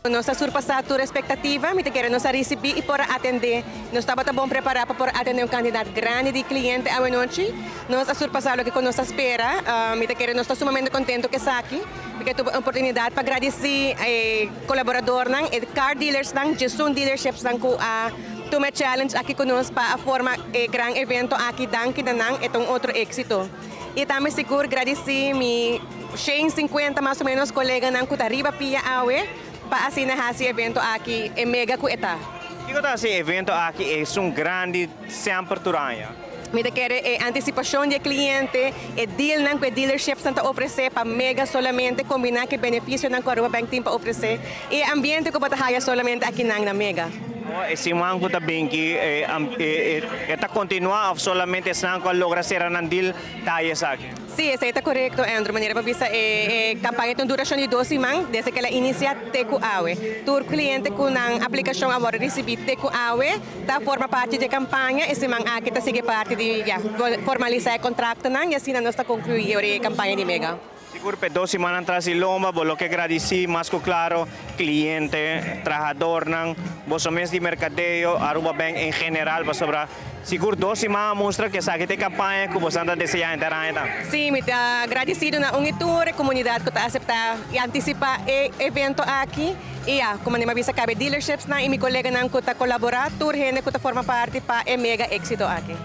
Nos ha surpassado a expectativa, me querem nos receber e por atender. Nós estávamos bom preparados para atender candidato grande de cliente à noite. Nós ha surpassado o que nos espera. Me querem nós estamos sumamente contentes que está aqui, porque tive a oportunidade para agradecer colaborador nang, car dealers nang, Jason dealerships nang ko tome challenge aqui conosco para a forma grande evento aqui danke danang itong outro éxito. E também seguro agradecer mi 150 mais ou menos colega nang Kutariba Pia Awe para assinar esse evento aqui é mega cueta. Digo esse evento aqui é grande sempre durante. Me quer antecipação de cliente, deal nang que dealerships nang oferecer para mega solamente combinar que benefício nang Aruba Bank Team para oferecer e ambiente ko batahaya solamente aqui nang na mega. Esse mango também que está continua solamente se não logra ser um deal tayo sa akin. Sí, está correcto, Andrew. Manera para visa campaña tem duração de 12 semanas desde que ela inicia Teco Awe. Tur cliente com a aplicação agora receber Teco Awe, tá forma parte da campanha e semana aqui tá sigue parte de formalizar o contrato e assim nós está concluir a campanha de Mega. Siguro pe 2 semanas atrás em Lomba, bolo que agradeci, mas claro, cliente, trabajador ng bosomens de mercadeo, Aruba Bank em geral, sobra siguro 2 semanas mostra que sa kita campanha que você anda desejando internet. Sim, me agradecido na unitura, comunidade que está aceitar e antecipar o evento aqui. E como nem mabisa cabe dealerships na e mi colega nang kuta colaborar, tur hene kuta forma parte pa e mega éxito aqui.